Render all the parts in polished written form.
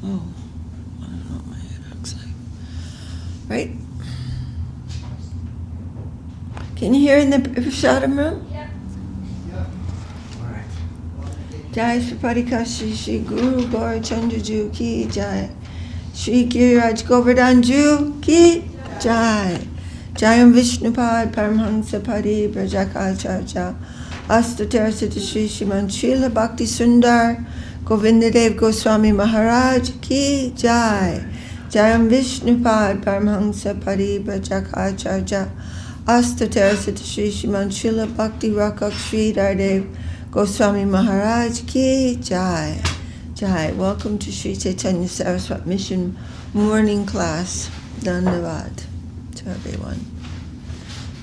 Oh, I don't know what my head looks like. Right? Can you hear in the Prasadam room? Yep. All right. Jai Sripad Nyasi Shri Guru Gaur Chandraju Ki Jai. Shri Giriraj Govardhanju Ki Jai. Jayam Vishnupad Paramhansa Pari Brajakacharya Astatar Siddha Shri Shriman Srila Bhakti Sundar Govindadev Goswami Maharaj Ki Jai. Jayam Vishnupad Paramhansa Pari Brajakacharya Astatar Siddha Shri Shriman Srila Bhakti Rakak Sri Dardev Goswami Maharaj Ki Jai. Jai. Welcome to Sri Chaitanya Saraswat Mission morning class. Dandavat to everyone.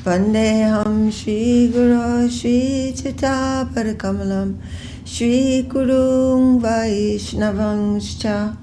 Vandeham Shri Guru Shri Chita Parakamalam Shri Gurung Vaishnavangscha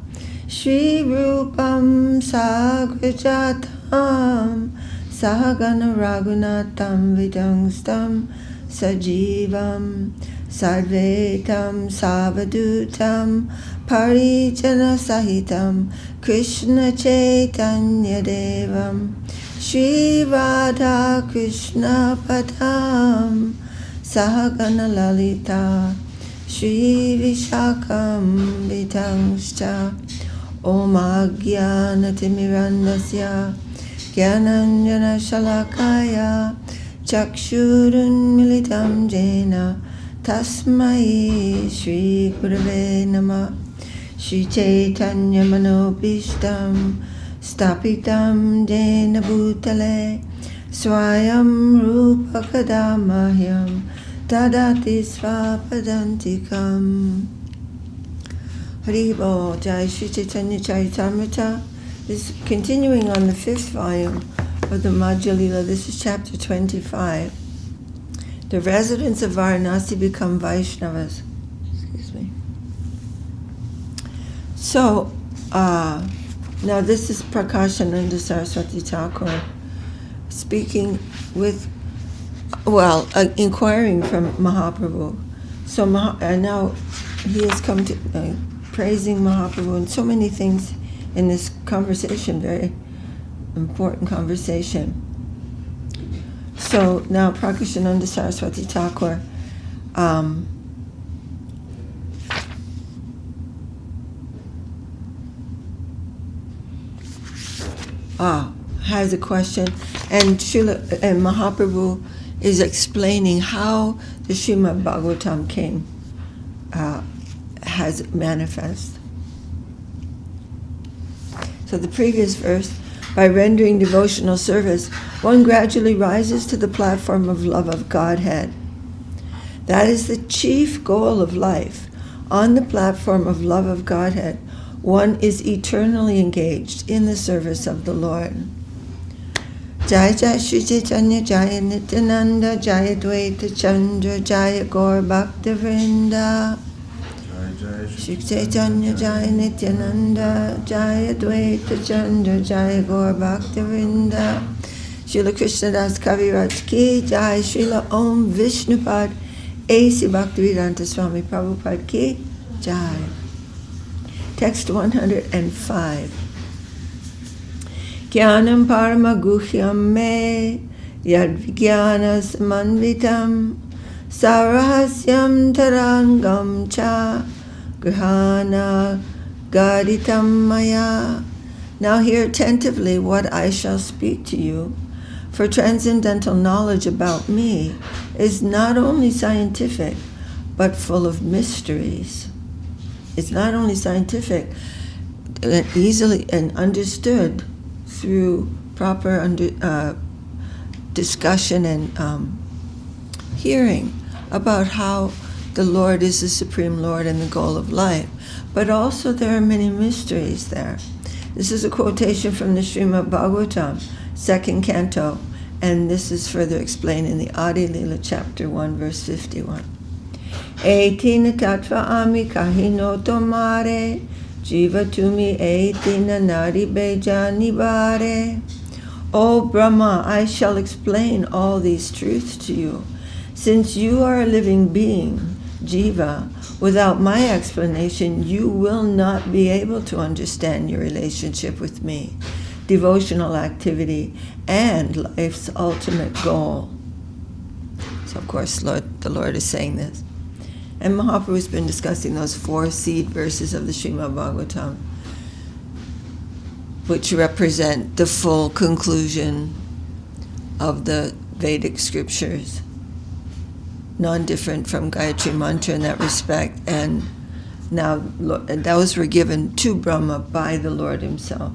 Shri Rupam Sagrajatam Sahagana Raghunatam Vidangstam Sajivam Sarvetam Savadutam Parijana Sahitam Krishna Chaitanya Devam Shri Radha Krishna Padam Sahagana Lalita Shri Vishakam Vitangscha Om Ajnana Timirandasya Gyananjana Shalakaya Chakshurun Militam Jena Tasmai Shri Gurave Namah Shri Chaitanya Manobishtam Stapitam Jena Bhutale Swayam Rupa Kadamahyam Tadati Svapadantikam. Haribo Jai Shri Chaitanya Charitamrita. This is continuing on the 5th volume of the Madhya Lila. This is chapter 25. The residents of Varanasi become Vaishnavas. Excuse me. So, now this is Prakashananda Saraswati Thakur speaking with, inquiring from Mahaprabhu. So now he has come to praising Mahaprabhu and so many things in this conversation, very important conversation. So now Prakashananda Saraswati Thakur has a question, and Mahaprabhu is explaining how the Srimad Bhagavatam came, has manifest. So the previous verse, by rendering devotional service, one gradually rises to the platform of love of Godhead. That is the chief goal of life. On the platform of love of Godhead, one is eternally engaged in the service of the Lord. Jai Jai Shri Chaitanya Jaya Nityananda Jaya Dvaita Chandra Jaya Gaur Bhakta Vrinda. Shri Chaitanya Jaya Nityananda Jaya Dvaita Chandra Jaya Gaur Bhakta Vrinda. Srila Krishnadas Kaviraj Ki Jai. Srila Om Vishnupad A.C. Bhaktivedanta Swami Prabhupada Ki Jai. Text 105. Jnanam parama guhyam me yad vijnana samanvitam sarahasyam tarangam cha grihana gaditam maya. Now hear attentively what I shall speak to you, for transcendental knowledge about me is not only scientific, but full of mysteries. It's not only scientific, easily and understood through proper discussion and hearing about how the Lord is the Supreme Lord and the goal of life. But also there are many mysteries there. This is a quotation from the Srimad Bhagavatam, 2nd canto, and this is further explained in the Adi Lila, chapter 1, verse 51. Etina tattva ami kahino tomare jiva tumi etina nari bejani bare. O Brahma, I shall explain all these truths to you. Since you are a living being, Jiva, Without my explanation, you will not be able to understand your relationship with me, devotional activity, and life's ultimate goal. So, of course, the Lord is saying this. And Mahaprabhu has been discussing those 4 seed verses of the Srimad Bhagavatam, which represent the full conclusion of the Vedic scriptures, non-different from Gayatri Mantra in that respect. And now those were given to Brahma by the Lord himself.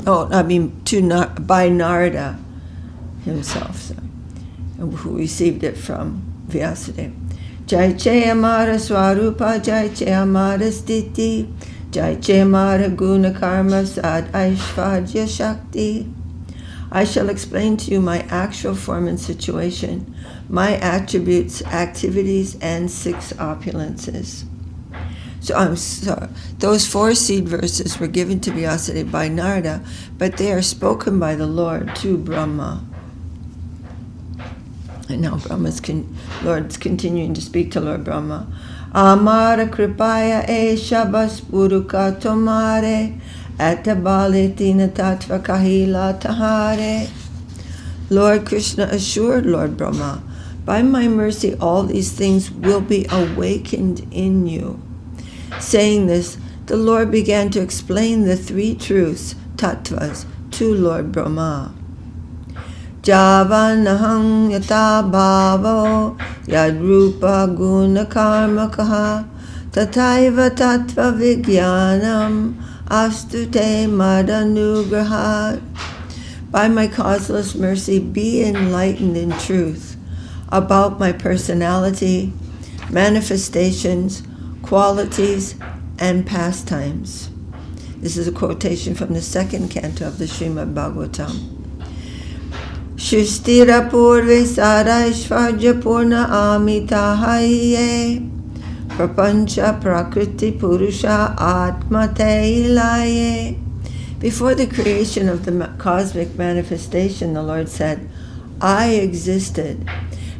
By Narada himself, who received it from Vyasadeva. Jai Jai Amara Swarupa, Jai Jai Amara Stiti, Jai Jai Amara Guna Karma Sad Aishvarya Shakti. I shall explain to you my actual form and situation, my attributes, activities, and 6 opulences. So I'm sorry, those 4 seed verses were given to Vyasadeva by Narada, but they are spoken by the Lord to Brahma. And now Lord's continuing to speak to Lord Brahma. Amara kripaya e shabas puruka tomare atabalitina tatva kahila tahare. Lord Krishna assured Lord Brahma, by my mercy all these things will be awakened in you. Saying this, the Lord began to explain the 3 truths, tattvas, to Lord Brahma. Javanaham yata bhavo yadrupa guna karmakaha tataiva tattva vijnanam astute madanugrahat. By my causeless mercy, be enlightened in truth about my personality, manifestations, qualities, and pastimes. This is a quotation from the 2nd canto of the Srimad Bhagavatam. Shristira purve sadaishvarya purna amitahaye prapancha prakriti purusha atmate ilaye. Before the creation of the cosmic manifestation, the Lord said, I existed,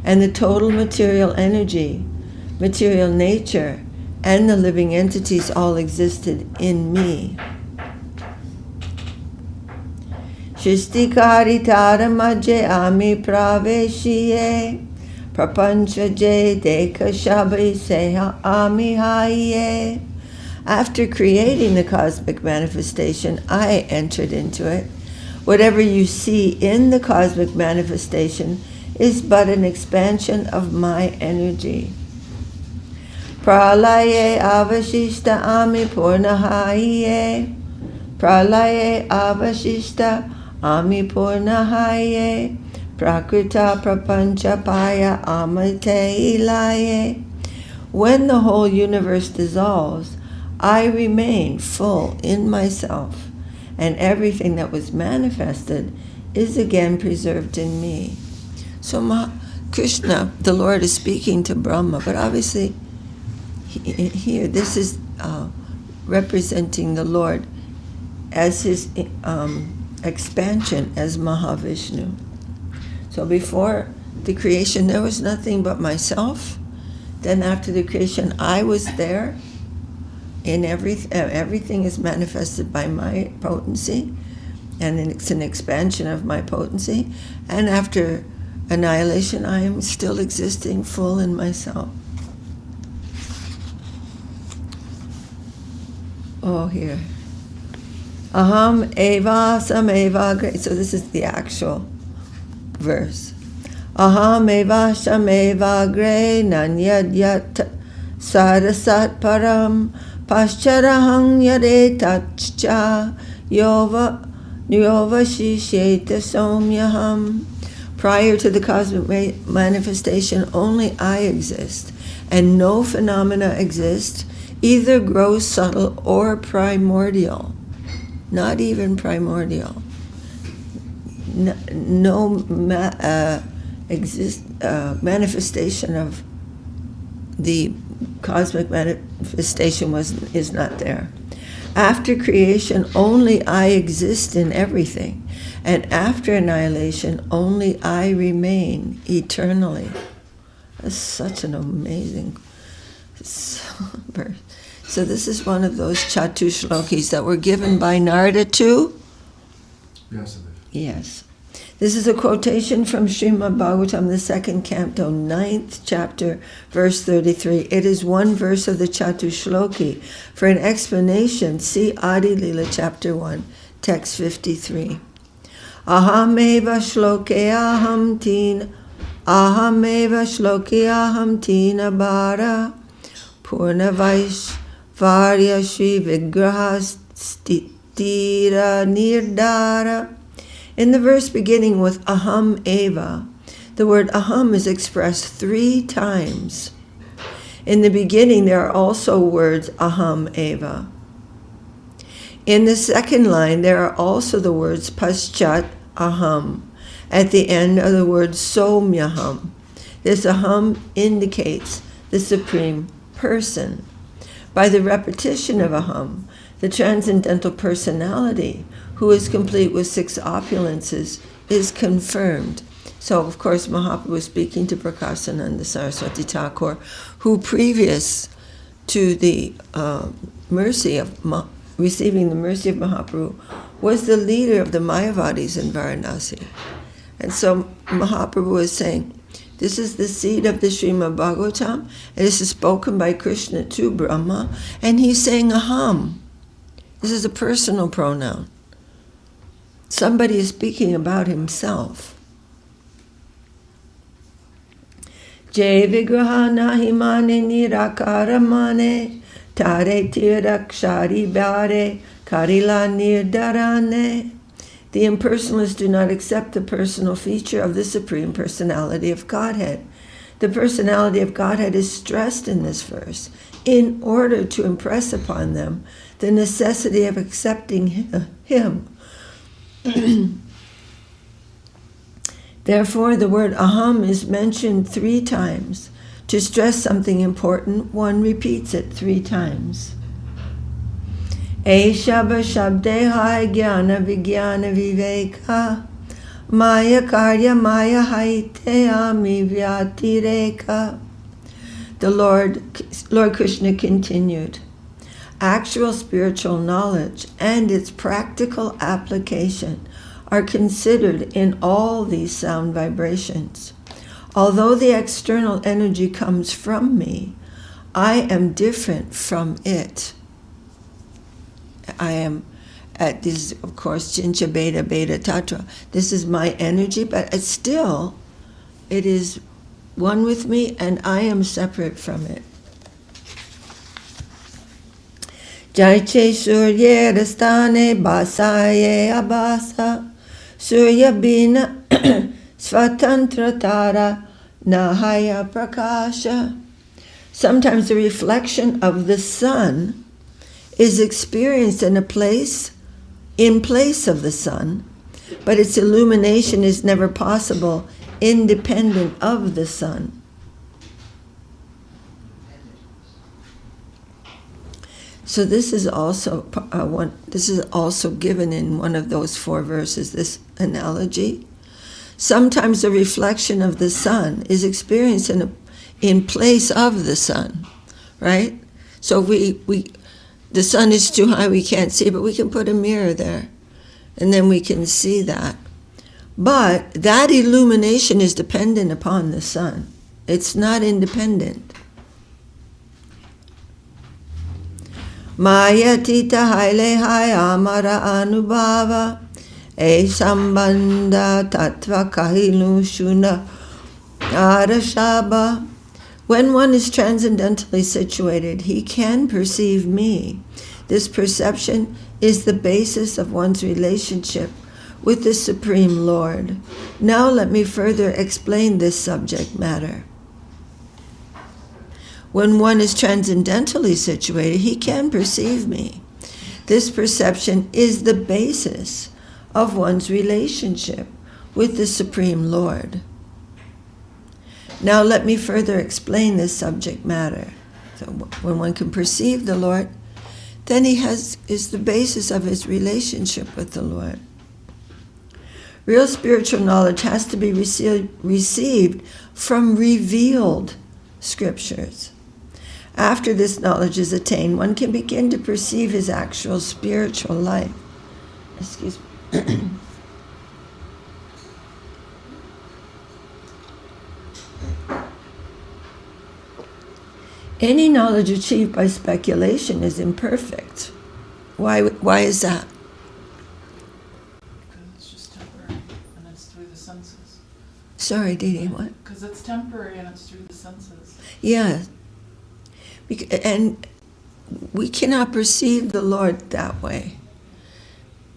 and the total material energy, material nature, and the living entities all existed in me. Shistikari taramaje ami praveshiye prapancha je deka shabi seha ami haye. After creating the cosmic manifestation, I entered into it. Whatever you see in the cosmic manifestation is but an expansion of my energy. Pralaye avashishta ami purnahaye. Pralaye avashishta ami purnahaye. Prakrita prapancha paya amate ilaye. When the whole universe dissolves, I remain full in myself, and everything that was manifested is again preserved in me. So Krishna, the Lord, is speaking to Brahma, but obviously here this is representing the Lord as his expansion as Mahavishnu. So before the creation, there was nothing but myself. Then after the creation, I was there. In everything is manifested by my potency, and it's an expansion of my potency. And after annihilation, I am still existing full in myself. Oh, here. Aham eva sameva gre. So this is the actual verse. Aham eva sameva gre nanyad yat sarasat param pascharahang yade tachcha yova shisheta somyaham. Prior to the cosmic manifestation, only I exist, and no phenomena exist, either gross, subtle, or primordial. Not even primordial. Manifestation of the cosmic manifestation is not there. After creation, only I exist in everything, and after annihilation, only I remain eternally. That's such an amazing So this is one of those Chatu Shlokis that were given by Narada to? Yes. This is a quotation from Srimad Bhagavatam, the second canto, 9th chapter, verse 33. It is one verse of the Chatu Shloki. For an explanation, see Adi Lila, chapter 1, text 53. Ahameva shloke aham tina, ahameva shloke aham tina bara, purna vaishvarya shri vigrahastira nirdara. In the verse beginning with aham eva, the word aham is expressed 3 times. In the beginning, there are also words aham eva. In the second line, there are also the words paschat aham. At the end are the words somyaham. This aham indicates the Supreme Person. By the repetition of aham, the Transcendental Personality, who is complete with 6 opulences, is confirmed. So, of course, Mahaprabhu was speaking to Prakashananda Saraswati Thakur, who previous to the receiving the mercy of Mahaprabhu, was the leader of the Mayavadis in Varanasi. And so Mahaprabhu is saying, this is the seed of the Srimad Bhagavatam, and this is spoken by Krishna to Brahma, and he's saying aham. This is a personal pronoun. Somebody is speaking about himself. Jai vigraha nahi mane nirakara mane, tare tirakshari bare karila nirdarane. The impersonalists do not accept the personal feature of the Supreme Personality of Godhead. The personality of Godhead is stressed in this verse in order to impress upon them the necessity of accepting Him. Therefore, the word aham is mentioned 3 times. To stress something important, one repeats it 3 times. Eshaba shabdehai jnana vijnana viveka maya karya maya haiteyami vyatireka. The Lord Krishna continued, actual spiritual knowledge and its practical application are considered in all these sound vibrations. Although the external energy comes from me, I am different from it. I am, this is, of course, Chincha Beta Beta Tattva. This is my energy, but it is one with me, and I am separate from it. Jaiche Surya Rastane Basaye Abasa Surya Bina Svatantra Tara Nahaya Prakasha. Sometimes the reflection of the sun is experienced in place of the sun, but its illumination is never possible independent of the sun. So this is also given in one of those 4 verses, this analogy. Sometimes the reflection of the sun is experienced in place of the sun, right? So the sun is too high, we can't see, but we can put a mirror there, and then we can see that. But that illumination is dependent upon the sun. It's not independent. Maya tita haile hai amara anubhava e sambandha tattva kahilu shuna arashaba. When one is transcendentally situated, he can perceive me. This perception is the basis of one's relationship with the Supreme Lord. Now let me further explain this subject matter. When one is transcendentally situated, he can perceive me. This perception is the basis of one's relationship with the Supreme Lord. Now let me further explain this subject matter. So when one can perceive the Lord, then is the basis of his relationship with the Lord. Real spiritual knowledge has to be received from revealed scriptures. After this knowledge is attained, one can begin to perceive his actual spiritual life. Excuse me. Any knowledge achieved by speculation is imperfect. Why is that? Because it's just temporary, and it's through the senses. Sorry, Didi, what? Because it's temporary, and it's through the senses. Yeah. And we cannot perceive the Lord that way.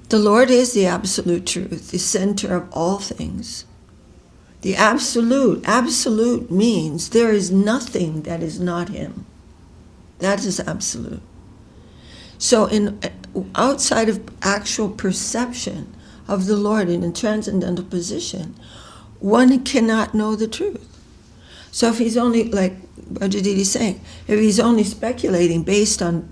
The Lord is the absolute truth, the center of all things. The absolute means there is nothing that is not Him. That is absolute. So outside of actual perception of the Lord in a transcendental position, one cannot know the truth. So if he's only, like Bhajadidi is saying, if he's only speculating based on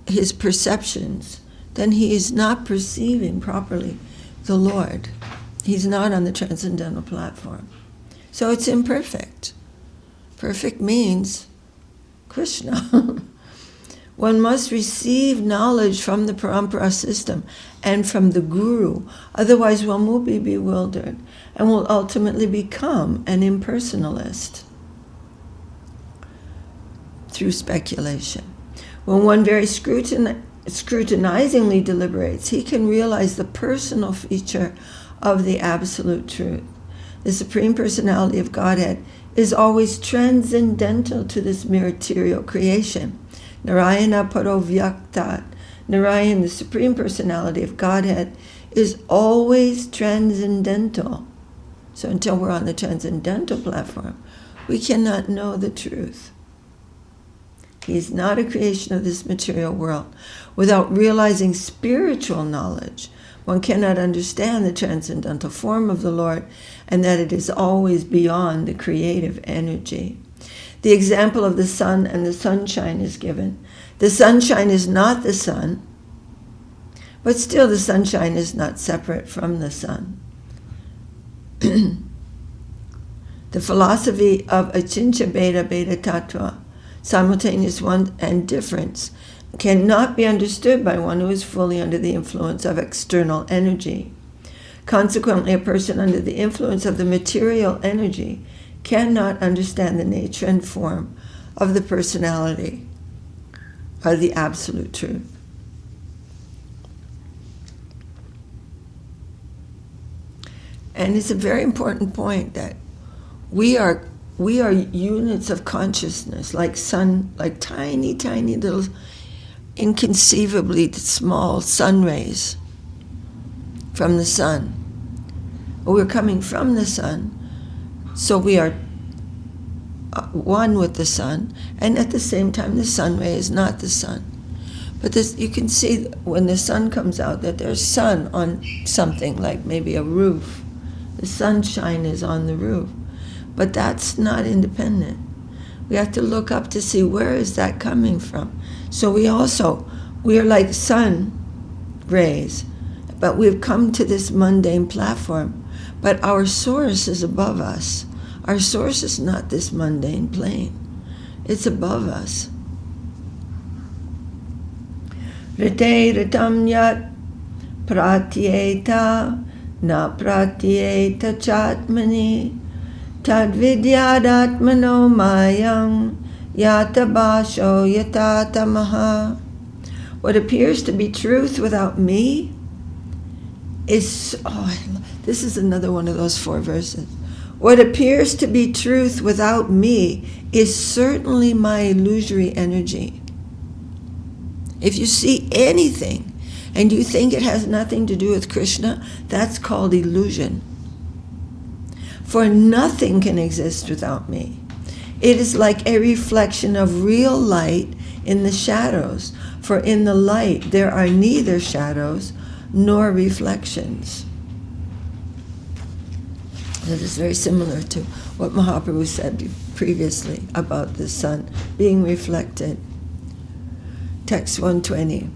his perceptions, then he is not perceiving properly the Lord. He's not on the transcendental platform. So it's imperfect. Perfect means Krishna. One must receive knowledge from the parampara system and from the guru. Otherwise one will be bewildered and will ultimately become an impersonalist through speculation. When one very scrutinizingly deliberates, he can realize the personal feature of the absolute truth. The Supreme Personality of Godhead is always transcendental to this material creation. Narayana Parovyaktat. Narayan, the Supreme Personality of Godhead, is always transcendental. So until we're on the transcendental platform, we cannot know the truth. He is not a creation of this material world. Without realizing spiritual knowledge, one cannot understand the transcendental form of the Lord and that it is always beyond the creative energy. The example of the sun and the sunshine is given. The sunshine is not the sun, but still the sunshine is not separate from the sun. The philosophy of Achincha Bheda Bheda Tattva, simultaneous one and difference, cannot be understood by one who is fully under the influence of external energy. Consequently, a person under the influence of the material energy cannot understand the nature and form of the personality or the absolute truth. And it's a very important point that we are units of consciousness, like tiny, tiny little, inconceivably small sun rays from the sun. We're coming from the sun, so we are one with the sun, and at the same time the sun ray is not the sun. But this, you can see when the sun comes out that there's sun on something, like maybe a roof. The sunshine is on the roof. But that's not independent. We have to look up to see where is that coming from. So we are like sun rays, but we've come to this mundane platform. But our source is above us. Our source is not this mundane plane. It's above us. Rite ritam yat pratyeta na pratyeta chatmani tad vidyadatmano mayang yatabasho yatatamaha. What appears to be truth without me is, this is another one of those 4 verses. What appears to be truth without me is certainly my illusory energy. If you see anything and you think it has nothing to do with Krishna, that's called illusion. For nothing can exist without me. It is like a reflection of real light in the shadows. For in the light there are neither shadows nor reflections. That is very similar to what Mahaprabhu said previously about the sun being reflected. Text 120.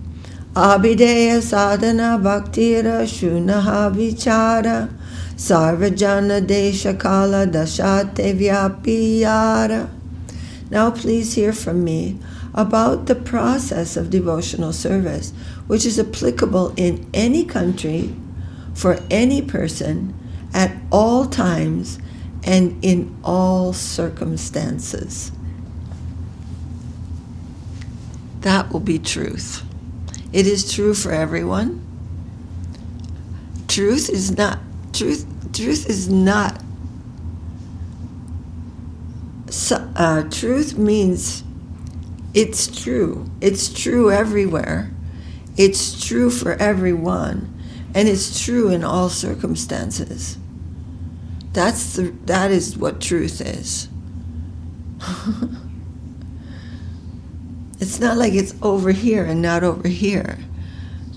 Abhideya sadhana bhaktira shunaha vichara sarvajana desha kala dashate vyapiyara. Now please hear from me about the process of devotional service, which is applicable in any country, for any person, at all times, and in all circumstances. That will be truth. It is true for everyone. Truth is not truth means it's true. It's true everywhere. It's true for everyone, and it's true in all circumstances. That is what truth is. It's not like it's over here and not over here.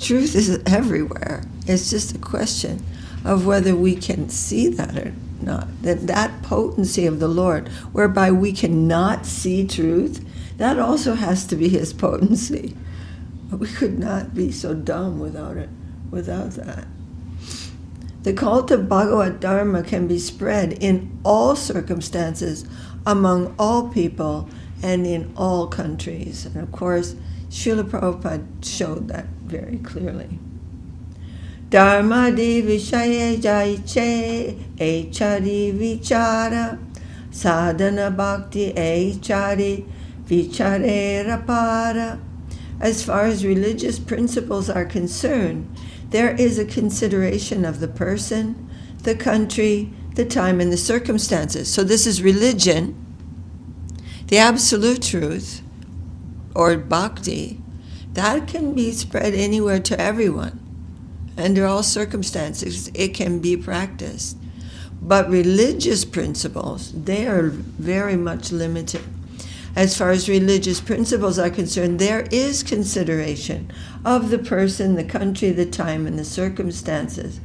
Truth is everywhere. It's just a question of whether we can see that or not. That potency of the Lord, whereby we cannot see truth, that also has to be His potency. But we could not be so dumb without it, without that. The cult of Bhagavad Dharma can be spread in all circumstances, among all people, and in all countries. And of course, Srila Prabhupada showed that very clearly. Dharma di vishaye jaiche echari vichara sadhana bhakti echari vichare rapara. As far as religious principles are concerned, there is a consideration of the person, the country, the time, and the circumstances. So this is religion, the absolute truth, or bhakti, that can be spread anywhere to everyone. Under all circumstances, it can be practiced. But religious principles, they are very much limited. As far as religious principles are concerned, there is consideration of the person, the country, the time, and the circumstances.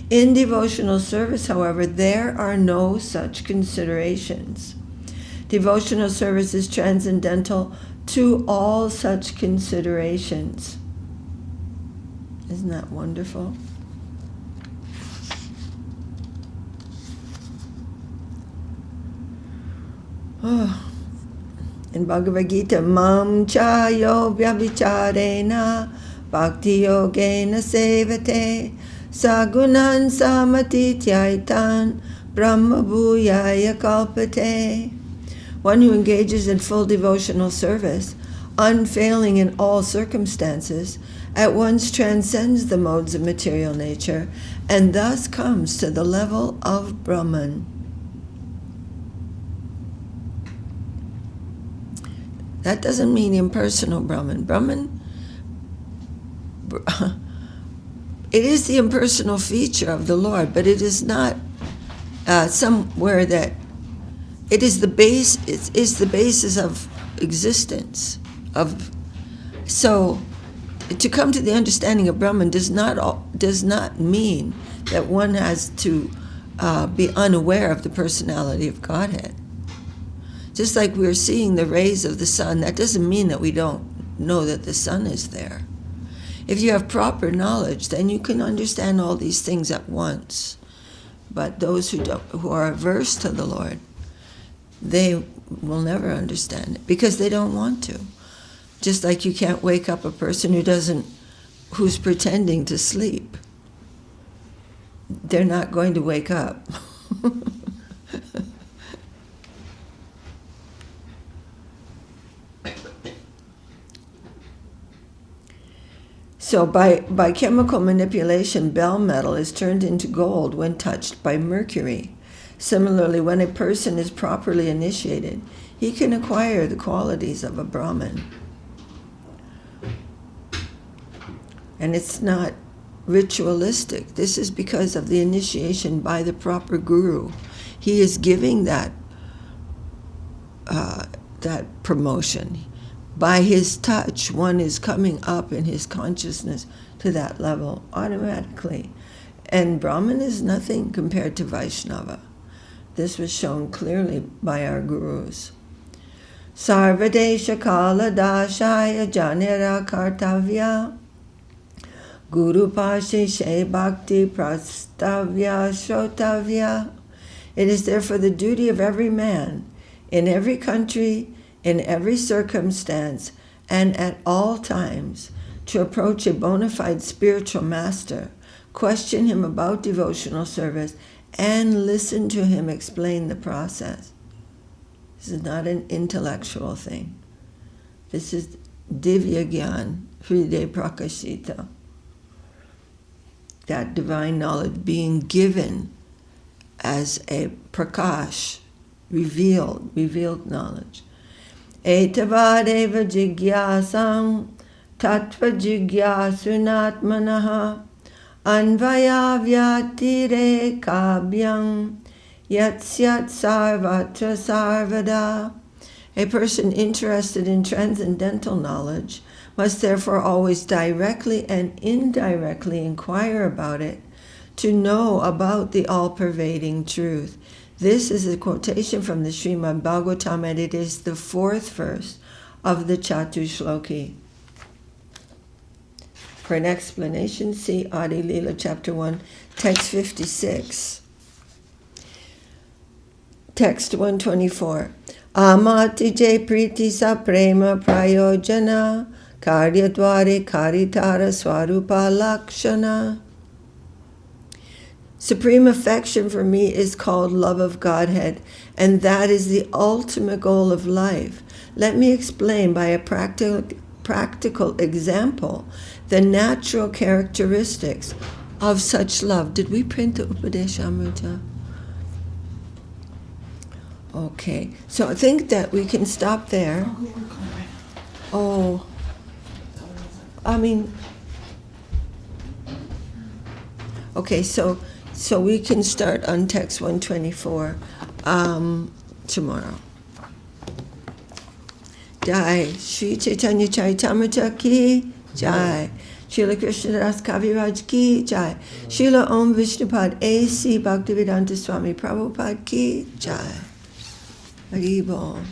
In devotional service, however, there are no such considerations. Devotional service is transcendental to all such considerations. Isn't that wonderful? Oh. In Bhagavad Gita, Mam chayo vyabhicharena bhakti yogena sevate sagunan samatityaitan brahma bhuyaya kalpate. One who engages in full devotional service, unfailing in all circumstances, at once transcends the modes of material nature and thus comes to the level of Brahman. That doesn't mean impersonal Brahman. Brahman, it is the impersonal feature of the Lord, but it is not somewhere that it is the base. It is the basis of existence. So, to come to the understanding of Brahman does not mean that one has to be unaware of the personality of Godhead. Just like we're seeing the rays of the sun, that doesn't mean that we don't know that the sun is there. If you have proper knowledge, then you can understand all these things at once. But those who are averse to the Lord, they will never understand it because they don't want to. Just like you can't wake up a person who's pretending to sleep. They're not going to wake up. So by chemical manipulation, bell metal is turned into gold when touched by mercury. Similarly, when a person is properly initiated, he can acquire the qualities of a Brahmin. And it's not ritualistic. This is because of the initiation by the proper guru. He is giving that promotion. By his touch, one is coming up in his consciousness to that level automatically. And Brahman is nothing compared to Vaishnava. This was shown clearly by our gurus. Sarvadesha kala dashaya janera kartavya Guru pashe she bhakti prastavya shrotavya. It is therefore the duty of every man, in every country, in every circumstance, and at all times to approach a bona fide spiritual master, question him about devotional service, and listen to him explain the process. This is not an intellectual thing. This is Divya Gyan, Hriday Prakashita. That divine knowledge being given as a prakash, revealed knowledge. Etavadeva jigyasam tattva jigyasunatmanaha anvaya vyatire kabyam yatsyat sarvatra sarvada. A person interested in transcendental knowledge must therefore always directly and indirectly inquire about it to know about the all-pervading truth. This is a quotation from the Srimad Bhagavatam, and it is the 4th verse of the Chatushloki. For an explanation, see Adi Lila chapter 1, text 56. Text 124. Amati je priti sa prema prayojana karyadware karitara swarupa lakshana. Supreme affection for me is called love of Godhead, and that is the ultimate goal of life. Let me explain by a practical example the natural characteristics of such love. Did we print the Upadeshamrita? Okay, so I think that we can stop there. I'll go work on it. Oh, okay, so we can start on text 124 tomorrow. Jai Shri Chaitanya Charitamrita ki Jai. Srila Krishnadas Kaviraj ki Jai. Srila Om Vishnupad A.C. Bhaktivedanta Swami Prabhupada ki Jai. Haribol.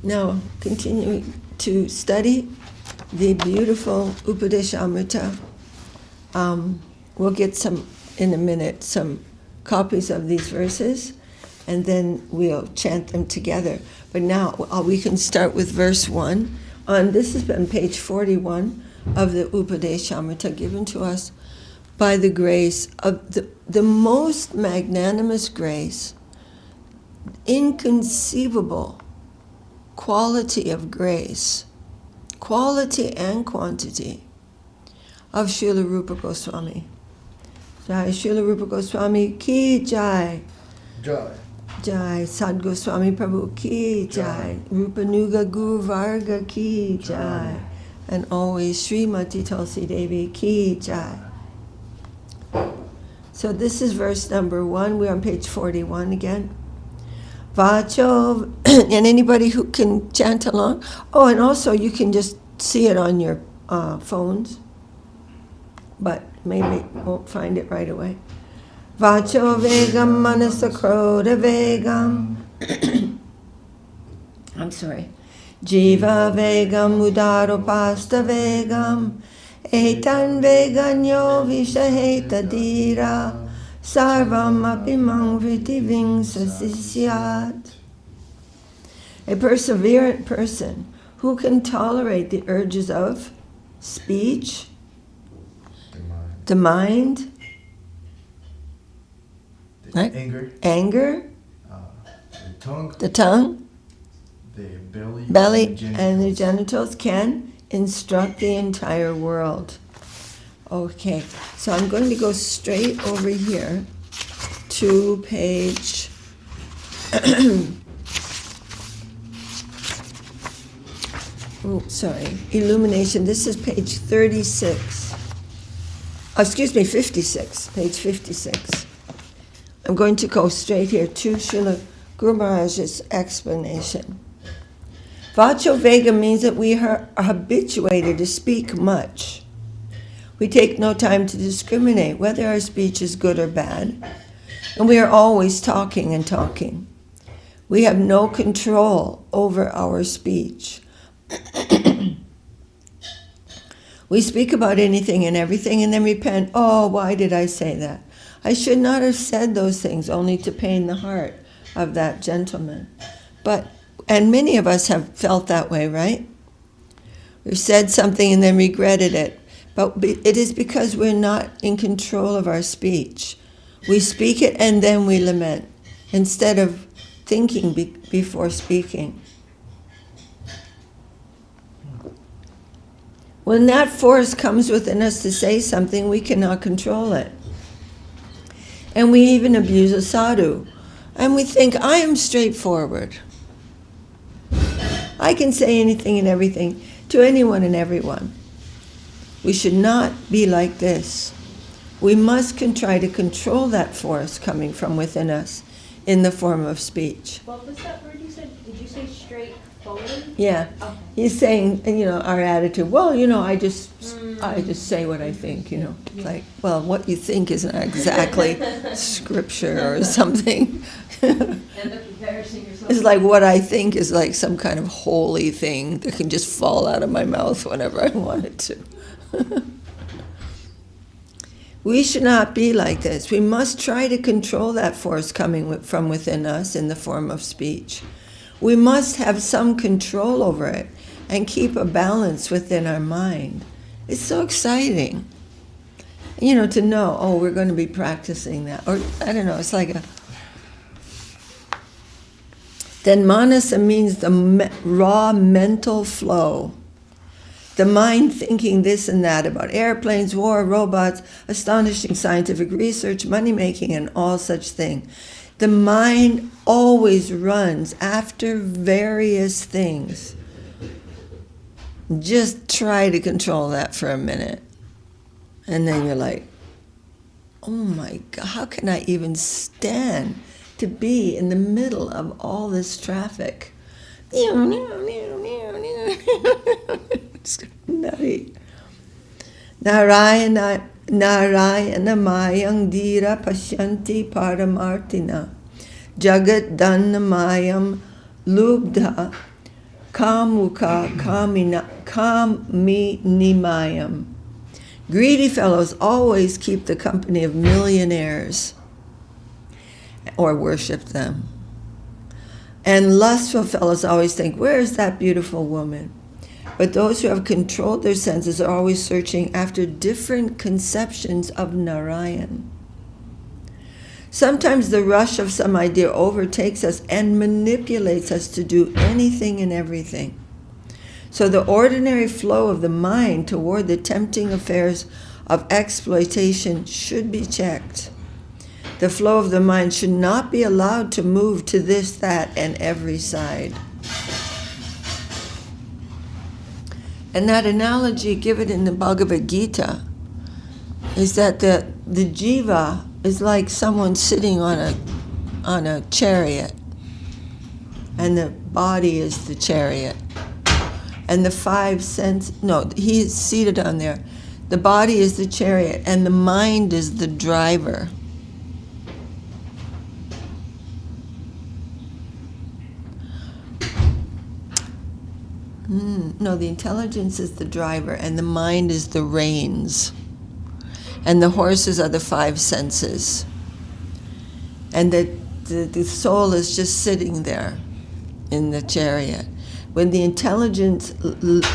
Now, continuing to study the beautiful Upadeshamrita. We'll get some copies of these verses, and then we'll chant them together. But now we can start with verse 1. This has been page 41 of the Upadeshamrita, given to us by the grace of the most magnanimous grace, inconceivable quality of grace, quality and quantity of Srila Rupa Goswami. Jai Srila Rupa Goswami ki Jai. Jai. Jai Sad Goswami Prabhu ki Jai. Rupa Nuga Guru Varga ki Jai. And always Srimati Tulsi Devi ki Jai. So this is verse number 1. We're on page 41 again. Vacho, and anybody who can chant along. Oh, and also you can just see it on your phones, but maybe won't find it right away. Vacho vegam manasakroda vegam. I'm sorry. Jiva vegam udaropasta vegam. Etan veganyo vishaheta dira. Sarvam apimang vriti vingsasisyat. A perseverant person who can tolerate the urges of speech, the mind, right? Anger, the tongue, the belly, and the genitals can instruct the entire world. Okay, so I'm going to go straight over here to page Illumination. This is page 36. Excuse me, 56, page 56. I'm going to go straight here to Srila Guru Maharaj's explanation. Vacho Vega means that we are habituated to speak much. We take no time to discriminate whether our speech is good or bad, and we are always talking and talking. We have no control over our speech. We speak about anything and everything and then repent. Oh, why did I say that? I should not have said those things, only to pain the heart of that gentleman. And many of us have felt that way, right? We've said something and then regretted it. But it is because we're not in control of our speech. We speak it and then we lament, instead of thinking before speaking. When that force comes within us to say something, we cannot control it. And we even abuse a sadhu. And we think, I am straightforward. I can say anything and everything to anyone and everyone. We should not be like this. We must try to control that force coming from within us in the form of speech. What was that word you said? Did you say straightforward? Yeah. Okay. He's saying, our attitude, well, I just say what I think, It's like, well, what you think isn't exactly scripture or something. End up embarrassing yourself. It's like what I think is like some kind of holy thing that can just fall out of my mouth whenever I want it to. We should not be like this. We must try to control that force coming from within us in the form of speech. We must have some control over it and keep a balance within our mind. It's so exciting, to know, oh, we're going to be practicing that. Or, I don't know, it's like a... Then manasa means the raw mental flow. The mind thinking this and that about airplanes, war, robots, astonishing scientific research, money-making, and all such things. The mind always runs after various things. Just try to control that for a minute. And then you're like, oh my God, how can I even stand to be in the middle of all this traffic? It's nutty. Narayana mayang dira pasyanti paramartina jagat dannamayam lubdha kamuka kaminimayam. Greedy fellows always keep the company of millionaires or worship them. And lustful fellows always think, where is that beautiful woman? But those who have controlled their senses are always searching after different conceptions of Narayan. Sometimes the rush of some idea overtakes us and manipulates us to do anything and everything. So the ordinary flow of the mind toward the tempting affairs of exploitation should be checked. The flow of the mind should not be allowed to move to this, that, and every side. And that analogy given in the Bhagavad Gita is that the jiva is like someone sitting on a chariot, and the body is the chariot. And the five senses, he is seated on there. The body is the chariot, and the mind is the driver. The intelligence is the driver, and the mind is the reins. And the horses are the five senses. And the soul is just sitting there in the chariot. When the intelligence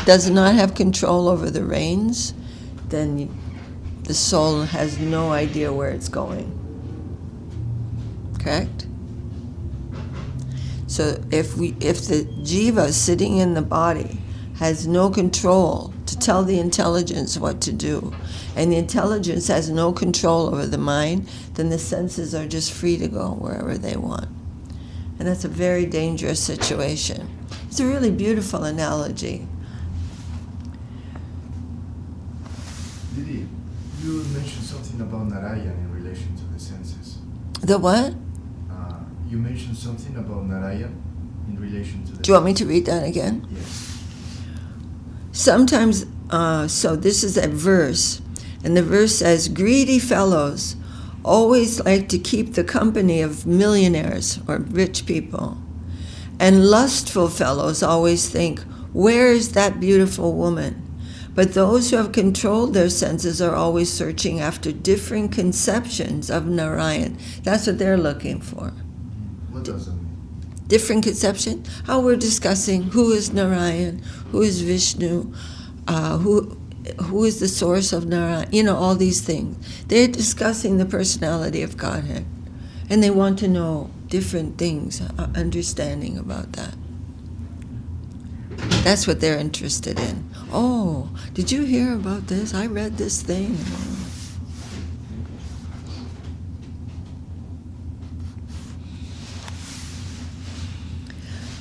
does not have control over the reins, then the soul has no idea where it's going. Correct? So if the jiva sitting in the body has no control to tell the intelligence what to do, and the intelligence has no control over the mind, then the senses are just free to go wherever they want. And that's a very dangerous situation. It's a really beautiful analogy. Didi, you mentioned something about Narayan in relation to the senses. The what? You mentioned something about Narayan in relation to the... Do you want me to read that again? Yes. Sometimes, so this is a verse, and the verse says, greedy fellows always like to keep the company of millionaires or rich people. And lustful fellows always think, where is that beautiful woman? But those who have controlled their senses are always searching after different conceptions of Narayan. That's what they're looking for. What does it mean? Different conception. How we're discussing who is Narayan, who is Vishnu, who is the source of Narayan, all these things. They're discussing the personality of Godhead. And they want to know different things, understanding about that. That's what they're interested in. Oh, did you hear about this? I read this thing.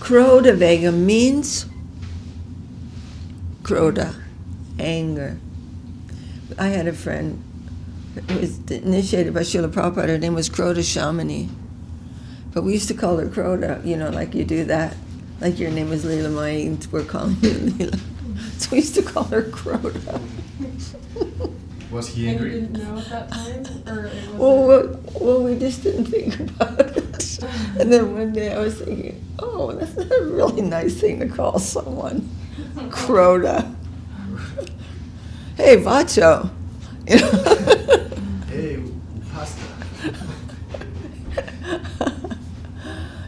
Krodha Vega means Krodha, anger. I had a friend who was initiated by Srila Prabhupada. Her name was Krodha Shamani. But we used to call her Krodha, like you do that. Like your name is Leela Mai, and we're calling you Leela. So we used to call her Krodha. Was he And you angry? didn't know at that time? Or it was Well, we just didn't think about it. And then one day I was thinking, oh, that's not a really nice thing to call someone. Krodha. Hey, Vacho. Hey, pasta.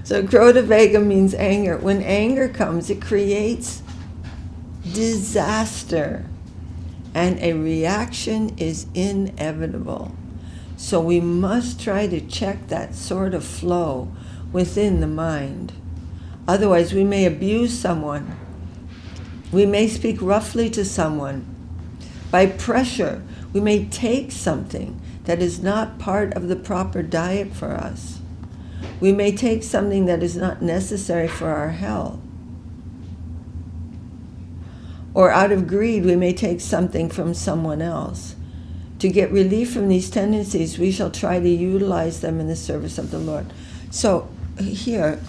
So Krodha Vega means anger. When anger comes, it creates disaster. And a reaction is inevitable. So we must try to check that sort of flow within the mind. Otherwise, we may abuse someone. We may speak roughly to someone. By pressure, we may take something that is not part of the proper diet for us. We may take something that is not necessary for our health. Or out of greed, we may take something from someone else. To get relief from these tendencies, we shall try to utilize them in the service of the Lord. So here,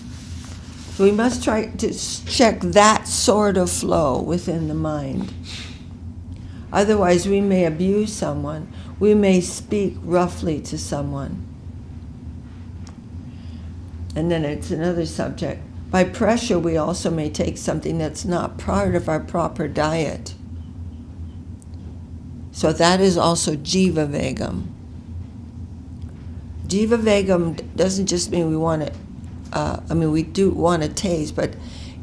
we must try to check that sort of flow within the mind. Otherwise, we may abuse someone. We may speak roughly to someone. And then it's another subject. By pressure, we also may take something that's not part of our proper diet. So that is also Jiva Vegam. Jiva Vegam doesn't just mean we want to, we do want to taste, but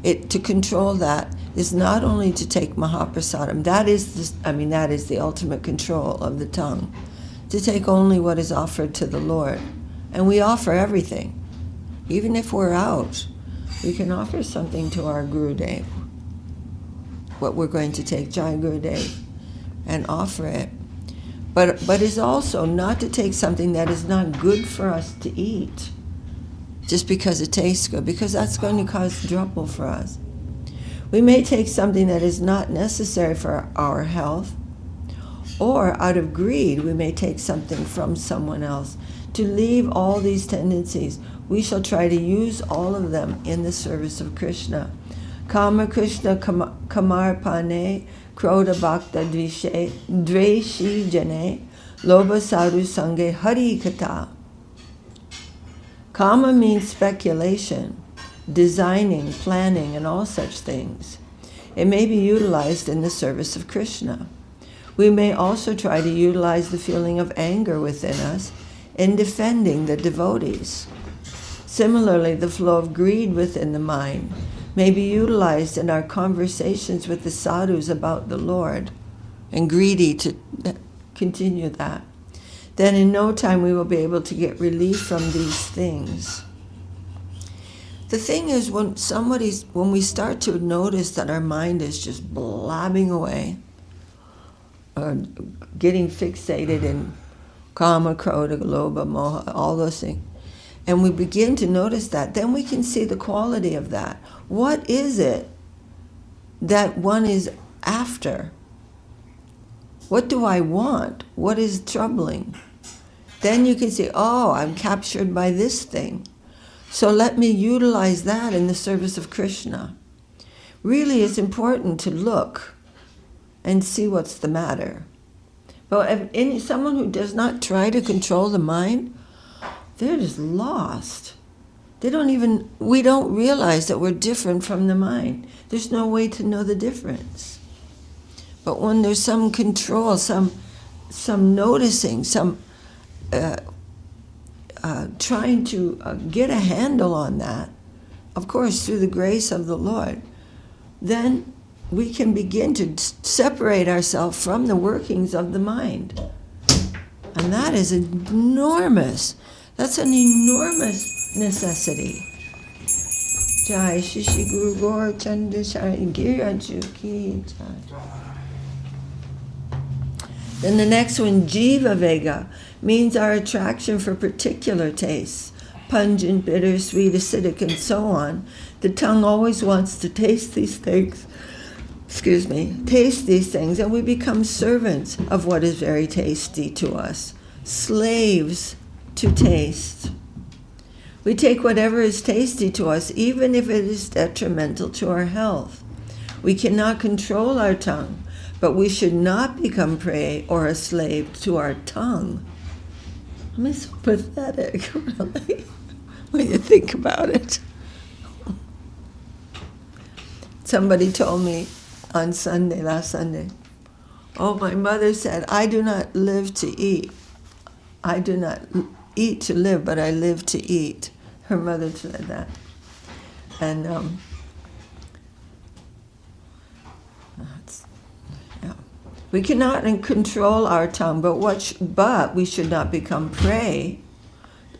to control that is not only to take Mahaprasadam. That is the ultimate control of the tongue. To take only what is offered to the Lord. And we offer everything. Even if we're out, we can offer something to our Gurudev. What we're going to take, Jai Gurudev, and offer it. But it's also not to take something that is not good for us to eat, just because it tastes good, because that's going to cause trouble for us. We may take something that is not necessary for our health, or out of greed, we may take something from someone else. To leave all these tendencies, we shall try to use all of them in the service of Krishna. Kama Krishna Kamarpane Krodha Bhakta Dveshi Jane Loba Sadhu Sange Hari Kata. Kama means speculation, designing, planning, and all such things. It may be utilized in the service of Krishna. We may also try to utilize the feeling of anger within us in defending the devotees. Similarly, the flow of greed within the mind may be utilized in our conversations with the sadhus about the Lord, and greedy to continue that. Then in no time we will be able to get relief from these things. The thing is, when we start to notice that our mind is just blabbing away, or getting fixated in kama, krodha, lobha, moha, all those things, and we begin to notice that, then we can see the quality of that. What is it that one is after? What do I want? What is troubling? Then you can say, oh, I'm captured by this thing. So let me utilize that in the service of Krishna. Really, it's important to look and see what's the matter. But if someone who does not try to control the mind, they're just lost. We don't realize that we're different from the mind. There's no way to know the difference. But when there's some control, some noticing, some trying to get a handle on that, of course, through the grace of the Lord, then we can begin to separate ourselves from the workings of the mind. And that is enormous. That's an enormous necessity. Jai Shishi Guru Gaur Chanda Shari Giraju Ki Jai. Then the next one, Jiva Vega, means our attraction for particular tastes. Pungent, bitter, sweet, acidic, and so on. The tongue always wants to taste these things. Taste these things, and we become servants of what is very tasty to us. Slaves to taste. We take whatever is tasty to us, even if it is detrimental to our health. We cannot control our tongue, but we should not become prey or a slave to our tongue. I mean, so pathetic, really, when you think about it. Somebody told me on last Sunday, oh, my mother said, I do not live to eat. I do not eat to live, but I live to eat. Her mother said that. And we cannot control our tongue, but we should not become prey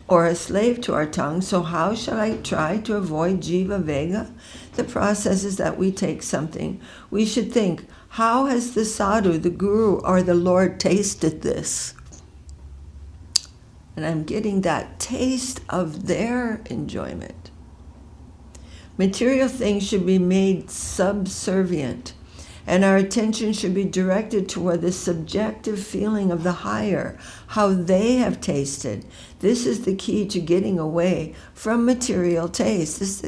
or a slave to our tongue. So how shall I try to avoid Jiva Vega? The process is that we take something. We should think, how has the sadhu, the guru, or the Lord tasted this? And I'm getting that taste of their enjoyment. Material things should be made subservient, and our attention should be directed toward the subjective feeling of the higher, how they have tasted. This is the key to getting away from material taste.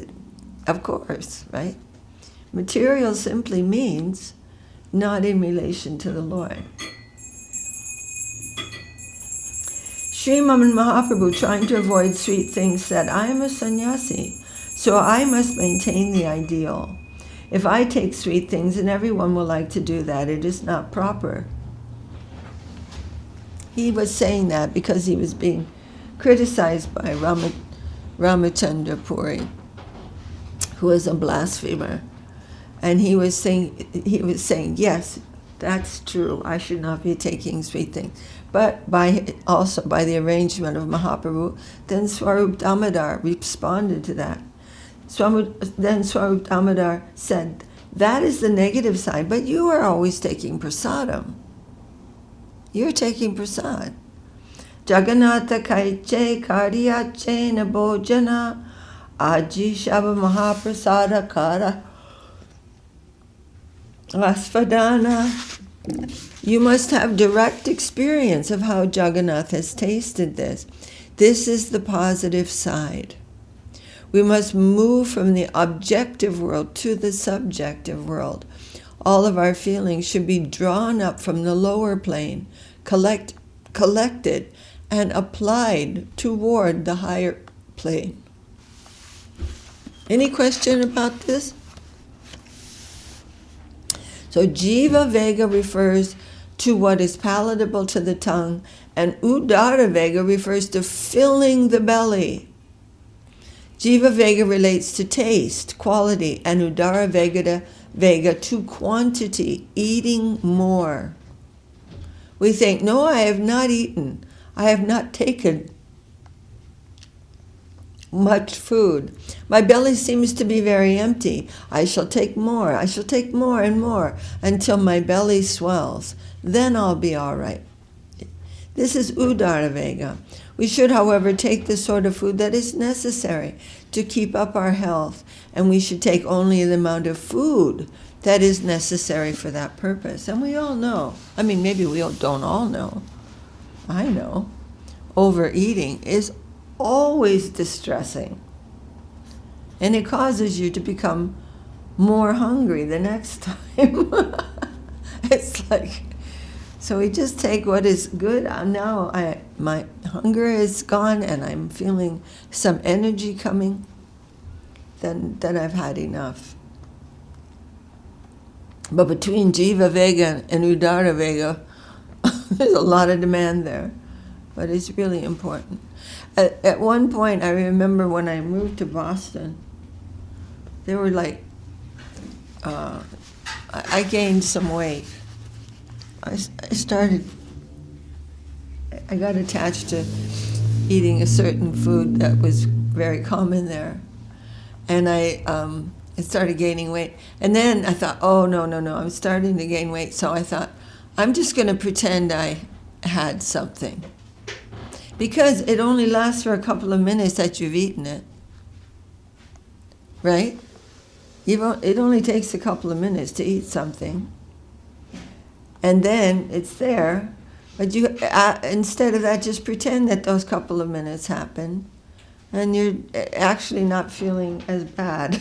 Of course, right? Material simply means not in relation to the Lord. Srimati Mahaprabhu, trying to avoid sweet things, said, I am a sannyasi, so I must maintain the ideal. If I take sweet things, and everyone will like to do that, it is not proper. He was saying that because he was being criticized by Ramachandra Puri, who was a blasphemer. And he was saying, yes, that's true, I should not be taking sweet things. But also by the arrangement of Mahaprabhu, then Swarup Damodar responded to that. Then Swarup Damodar said, that is the negative side, but you are always taking prasadam. You're taking prasad. Jagannatha kaiche karyache nabojana aji shava mahaprasada kara asfadana. You must have direct experience of how Jagannath has tasted this. This is the positive side. We must move from the objective world to the subjective world. All of our feelings should be drawn up from the lower plane, collected, and applied toward the higher plane. Any question about this? So Jiva Vega refers to what is palatable to the tongue, and Udara Vega refers to filling the belly. Jiva Vega relates to taste, quality, and Udara Vega to quantity, eating more. We think, no, I have not eaten. I have not taken much food. My belly seems to be very empty. I shall take more. I shall take more and more until my belly swells. Then I'll be all right. This is Udara Vega. We should, however, take the sort of food that is necessary to keep up our health, and we should take only the amount of food that is necessary for that purpose. And we all know, I mean, maybe we don't all know, I know, overeating is always distressing, and it causes you to become more hungry the next time. It's like, so we just take what is good. Now my hunger is gone and I'm feeling some energy coming, then I've had enough. But between Jiva Vega and Udara Vega, there's a lot of demand there. But it's really important. At one point, I remember when I moved to Boston, they were like, I gained some weight. I got attached to eating a certain food that was very common there. And I started gaining weight. And then I thought, oh, no, I'm starting to gain weight. So I thought, I'm just going to pretend I had something. Because it only lasts for a couple of minutes that you've eaten it. Right? It only takes a couple of minutes to eat something. And then it's there. But you, instead of that, just pretend that those couple of minutes happened. And you're actually not feeling as bad.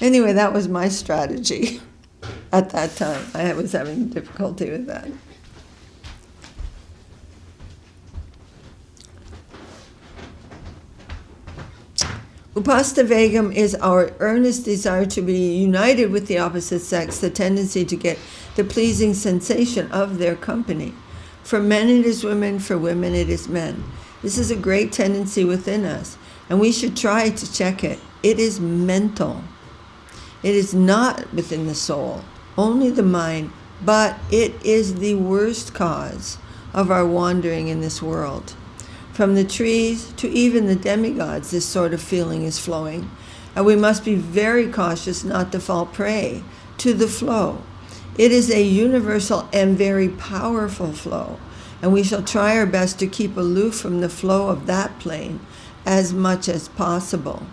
Anyway, that was my strategy at that time. I was having difficulty with that. Upasthavegam is our earnest desire to be united with the opposite sex, the tendency to get the pleasing sensation of their company. For men it is women, for women it is men. This is a great tendency within us, and we should try to check it. It is mental. It is not within the soul, only the mind, but it is the worst cause of our wandering in this world. From the trees to even the demigods, this sort of feeling is flowing, and we must be very cautious not to fall prey to the flow. It is a universal and very powerful flow, and we shall try our best to keep aloof from the flow of that plane as much as possible.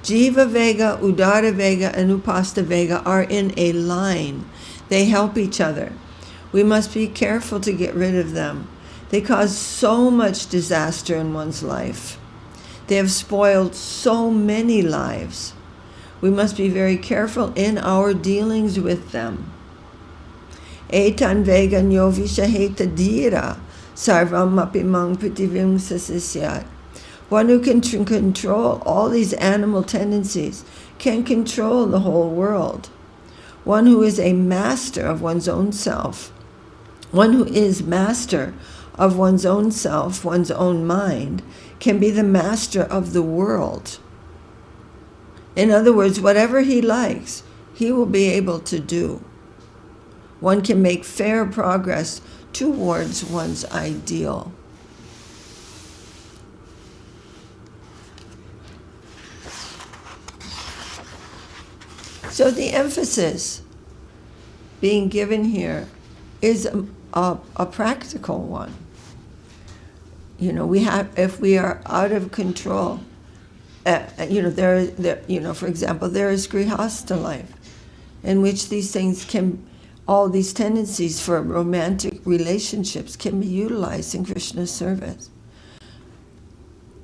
Jiva Vega, Udara Vega, and Upasta Vega are in a line. They help each other. We must be careful to get rid of them. They cause so much disaster in one's life. They have spoiled so many lives. We must be very careful in our dealings with them. Etan Vega Nyovisha Heta Dira Sarvam Apimang Pritivim Sasisyat. One who can control all these animal tendencies can control the whole world. One who is a master of one's own self, one who is master of one's own self, one's own mind, can be the master of the world. In other words, whatever he likes, he will be able to do. One can make fair progress towards one's ideal. So the emphasis being given here is a practical one. You know, if we are out of control, for example, there is grihastha life, in which these things all these tendencies for romantic relationships can be utilized in Krishna's service.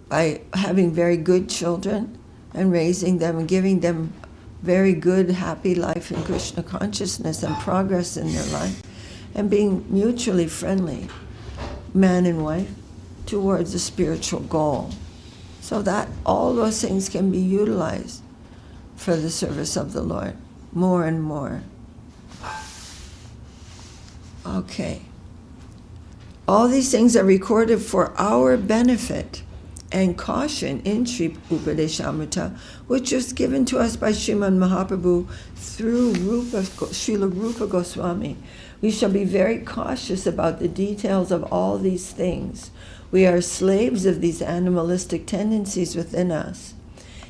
By having very good children and raising them and giving them very good, happy life in Krishna consciousness and progress in their life, and being mutually friendly, man and wife, towards a spiritual goal. So that all those things can be utilized for the service of the Lord more and more. Okay. All these things are recorded for our benefit and caution in Sri Upadeshamrita, which was given to us by Srimad Mahaprabhu through Srila Rupa Goswami. We shall be very cautious about the details of all these things. We are slaves of these animalistic tendencies within us.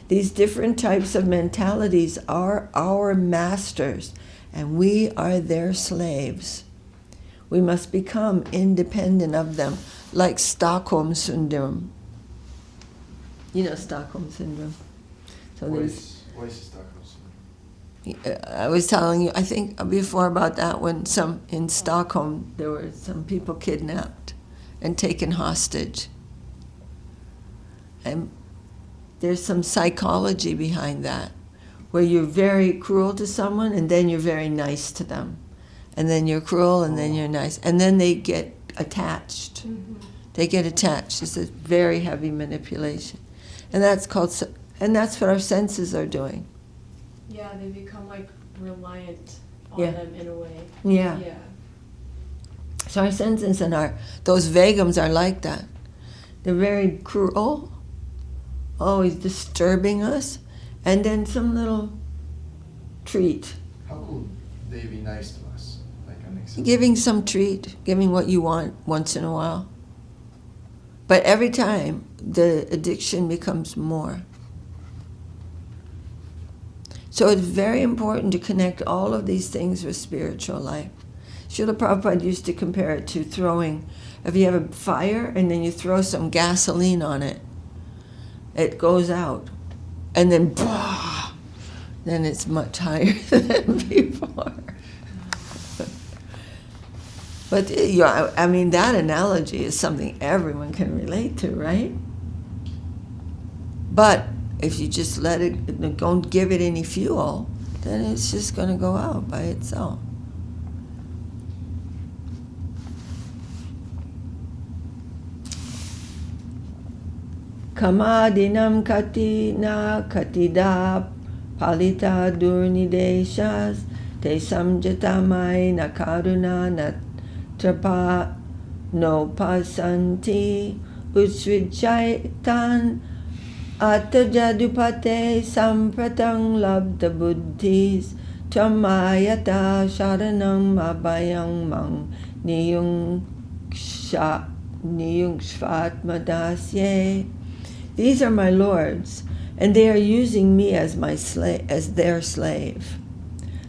These different types of mentalities are our masters, and we are their slaves. We must become independent of them, like Stockholm Syndrome. You know Stockholm Syndrome. So What is Stockholm Syndrome? I was telling you, I think before about that, when in Stockholm there were some people kidnapped and taken hostage. And there's some psychology behind that, where you're very cruel to someone and then you're very nice to them. And then you're cruel and then you're nice. And then they get attached. Mm-hmm. They get attached. It's a very heavy manipulation. And that's what our senses are doing. Yeah, they become like reliant on Yeah. them in a way. Yeah. Yeah. So our senses and those vagums are like that. They're very cruel, always disturbing us, and then some little treat. How could they be nice to us? Like an example. Giving some treat, giving what you want once in a while. But every time, the addiction becomes more. So it's very important to connect all of these things with spiritual life. Srila Prabhupada used to compare it to throwing, if you have a fire and then you throw some gasoline on it, it goes out. And then, bah, then it's much higher than before. But I mean, that analogy is something everyone can relate to, right? But if you just let it, don't give it any fuel, then it's just going to go out by itself. Kamadinam kati na katida palita durnideshas te samjatamai na karuna na trapa no pasanti usvijaitan atajadupate sampratang labda buddhis tamayata sharanam abhayang mang niyungshvatmadasye. These are my lords, and they are using me as their slave.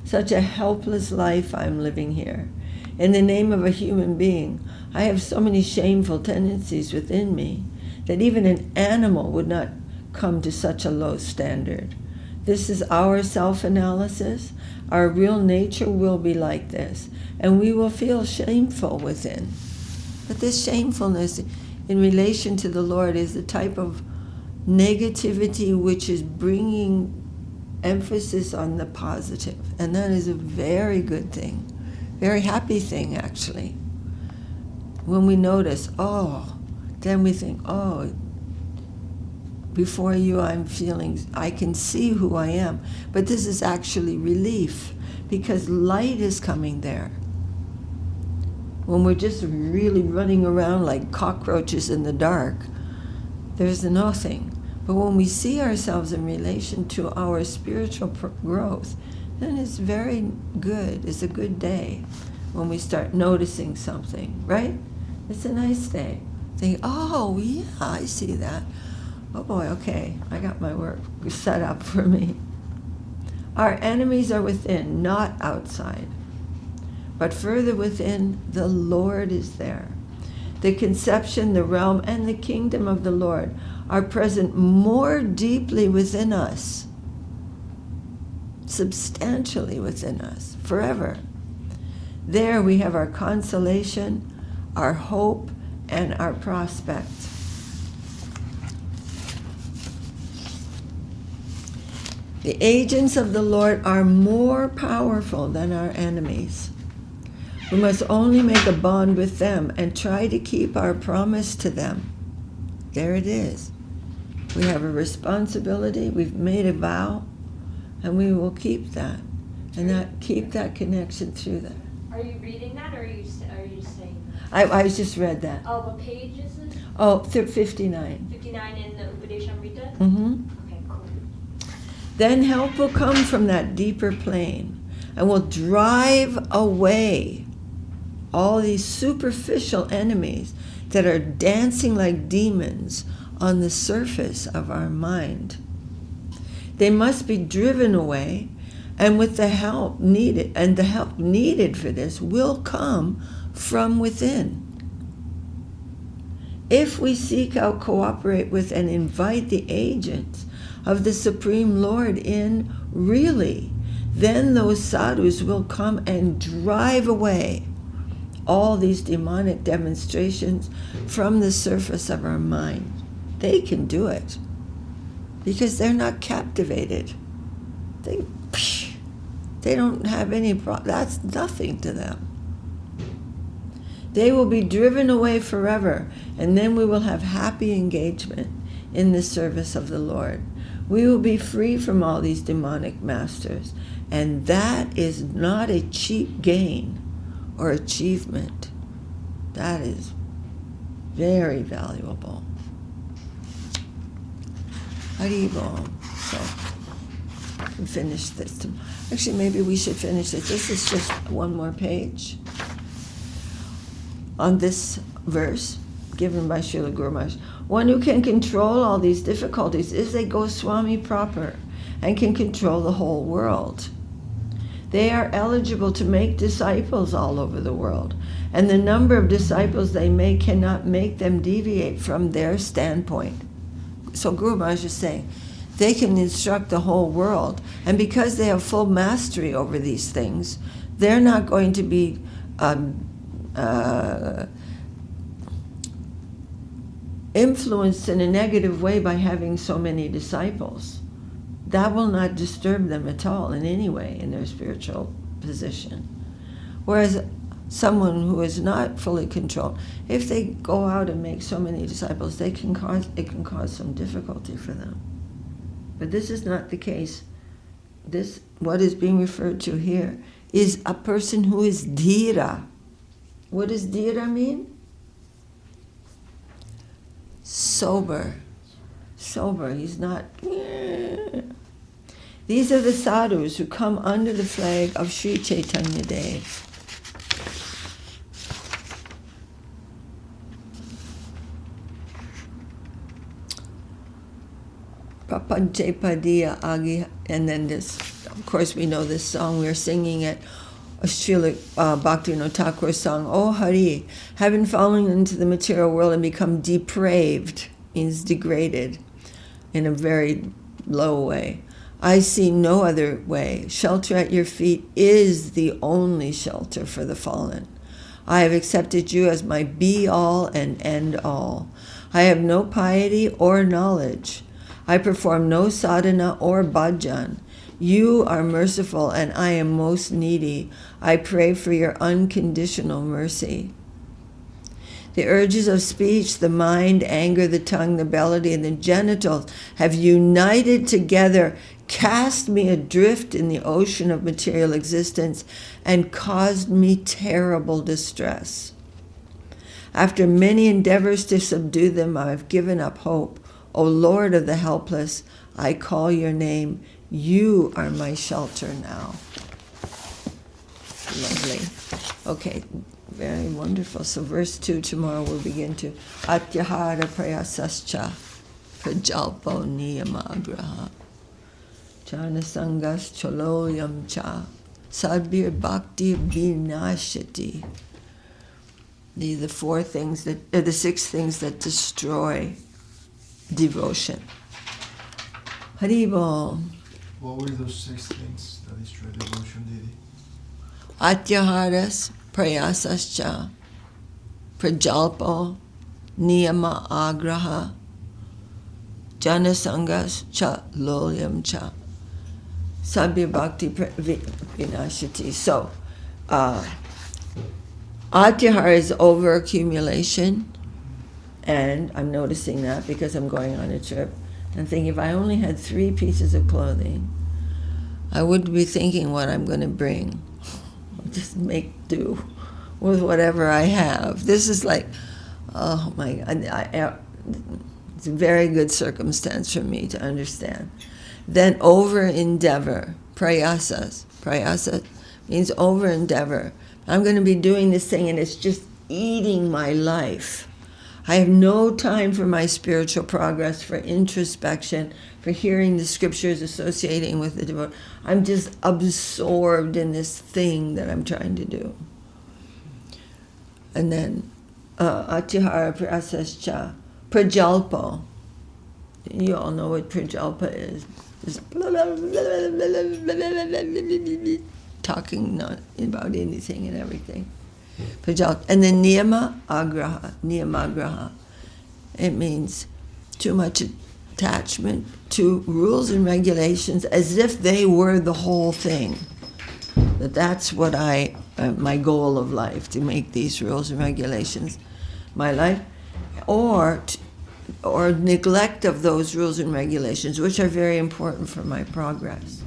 Such a helpless life I'm living here. In the name of a human being, I have so many shameful tendencies within me that even an animal would not come to such a low standard. This is our self-analysis. Our real nature will be like this, and we will feel shameful within. But this shamefulness in relation to the Lord is the type of negativity which is bringing emphasis on the positive, and that is a very good thing, very happy thing actually. When we notice, then we think, before you I can see who I am, but this is actually relief because light is coming there. When we're just really running around like cockroaches in the dark, there's nothing. But when we see ourselves in relation to our spiritual growth, then it's very good. It's a good day when we start noticing something, right? It's a nice day. Think, yeah, I see that. Oh boy, okay, I got my work set up for me. Our enemies are within, not outside. But further within, the Lord is there. The conception, the realm, and the kingdom of the Lord are present more deeply within us, substantially within us, forever. There we have our consolation, our hope, and our prospect. The agents of the Lord are more powerful than our enemies. We must only make a bond with them and try to keep our promise to them. There it is. We have a responsibility, we've made a vow, and we will keep that. And keep that connection through that. Are you reading that, or are you just saying that? I just read that. Oh, what page is this? 59. 59 in the Upadeshamrita? Mm-hmm. Okay, cool. Then help will come from that deeper plane and will drive away all these superficial enemies that are dancing like demons on the surface of our mind. They must be driven away, and with the help needed, and the help needed for this will come from within. If we seek out, cooperate with, and invite the agents of the Supreme Lord in really, then those sadhus will come and drive away all these demonic demonstrations from the surface of our mind. They can do it because they're not captivated. They don't have any that's nothing to them. They will be driven away forever, and then we will have happy engagement in the service of the Lord. We will be free from all these demonic masters, And that is not a cheap gain or achievement. That is very valuable. Haribol. So, we finish this. Actually, maybe we should finish it. This is just one more page. On this verse, given by Srila Guru Maharaj, one who can control all these difficulties is a Goswami proper and can control the whole world. They are eligible to make disciples all over the world, and the number of disciples they make cannot make them deviate from their standpoint. So Guru Maharaj is saying, they can instruct the whole world, and because they have full mastery over these things, they're not going to be influenced in a negative way by having so many disciples. That will not disturb them at all in any way in their spiritual position. Whereas someone who is not fully controlled, if they go out and make so many disciples, it can cause some difficulty for them. But this is not the case. This, what is being referred to here, is a person who is dhira. What does dhira mean? Sober. Sober. He's not... These are the sadhus who come under the flag of Sri Chaitanya Dev. Prapanche Padiya Agi, and then this, of course we know this song, we're singing it, Srila Bhaktivinoda Thakur song, Oh Hari, having fallen into the material world and become depraved, means degraded in a very low way. I see no other way. Shelter at your feet is the only shelter for the fallen. I have accepted you as my be-all and end-all. I have no piety or knowledge. I perform no sadhana or bhajan. You are merciful and I am most needy. I pray for your unconditional mercy. The urges of speech, the mind, anger, the tongue, the belly, and the genitals have united together, cast me adrift in the ocean of material existence, and caused me terrible distress. After many endeavors to subdue them, I have given up hope. O Lord of the helpless, I call your name. You are my shelter now. Lovely. Okay, very wonderful. So verse 2 tomorrow we'll begin to Atyahara prayasascha prajalpo niyamagraha janasangas choloyam cha sadbir bhakti vinashati. These are the 4 things that the 6 things that destroy devotion. Haribol. What were those 6 things that destroy devotion, Didi? Atyaharas prayasascha prajalpo niyama agraha janasangas cha lolyam cha sabya bhakti vinashati. So atyahara is over accumulation, and I'm noticing that because I'm going on a trip. I'm thinking if I only had 3 pieces of clothing, I wouldn't be thinking what I'm going to bring. I'll just make do with whatever I have. This is like, oh my God, it's a very good circumstance for me to understand. Then over endeavor, prayasas. Prayasa means over endeavor. I'm going to be doing this thing and it's just eating my life. I have no time for my spiritual progress, for introspection, for hearing the scriptures, associating with the devotion. I'm just absorbed in this thing that I'm trying to do. And then, Atihara Prasascha, Prajalpa. You all know what Prajalpa is. Just talking not about anything and everything. And then niyama agraha. It means too much attachment to rules and regulations as if they were the whole thing. That's what my goal of life, to make these rules and regulations my life, or neglect of those rules and regulations, which are very important for my progress.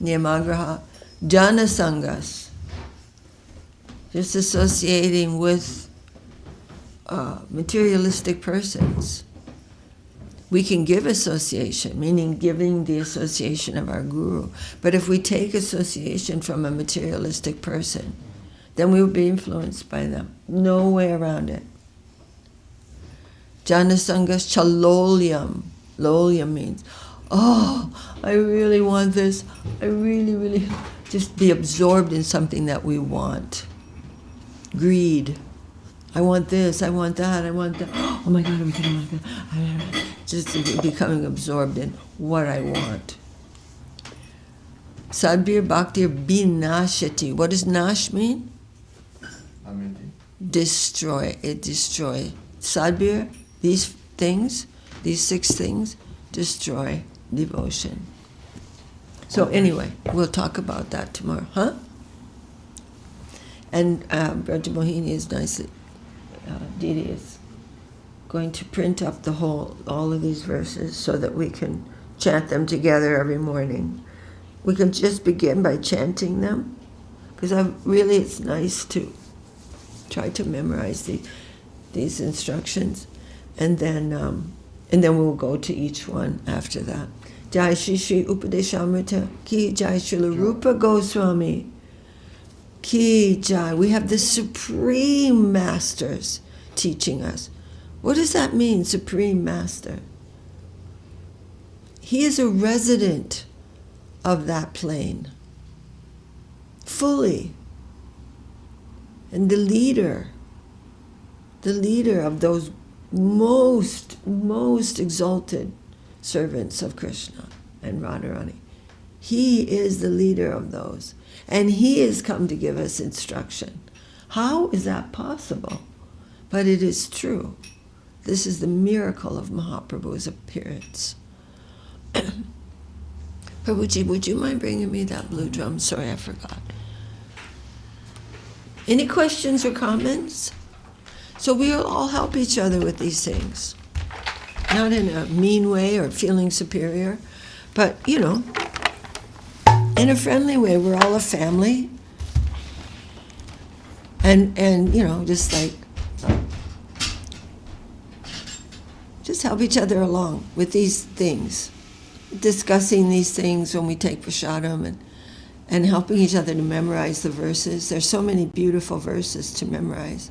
Niyamagraha. Jana Sangas. Just associating with materialistic persons. We can give association, meaning giving the association of our guru. But if we take association from a materialistic person, then we will be influenced by them. No way around it. Janasangas chalolyam. Lolyam means, oh, I really want this. I really, just be absorbed in something that we want. Greed. I want this, I want that, I want that. Oh my God, everything I want that. Just becoming absorbed in what I want. Sadbir Bhaktir Binashati. What does Nash mean? Destroy. It destroy. Sadbir, these things, these 6 things, destroy devotion. So anyway, we'll talk about that tomorrow, huh? And Brajamohini is nicely, Didi is going to print up all of these verses so that we can chant them together every morning. We can just begin by chanting them, because it's nice to try to memorize these instructions, and then we'll go to each one after that. Jai Shri Shri Upadeshamrita Ki Jai Srila Rupa Goswami Ki Jai. We have the Supreme Masters teaching us. What does that mean, Supreme Master? He is a resident of that plane, fully. And the leader of those most exalted servants of Krishna and Radharani. He is the leader of those. And he has come to give us instruction. How is that possible? But it is true. This is the miracle of Mahaprabhu's appearance. Prabhuji, would you mind bringing me that blue drum? Sorry, I forgot. Any questions or comments? So we'll all help each other with these things. Not in a mean way or feeling superior, but, in a friendly way. We're all a family. And just help each other along with these things. Discussing these things when we take prasadam and helping each other to memorize the verses. There's so many beautiful verses to memorize.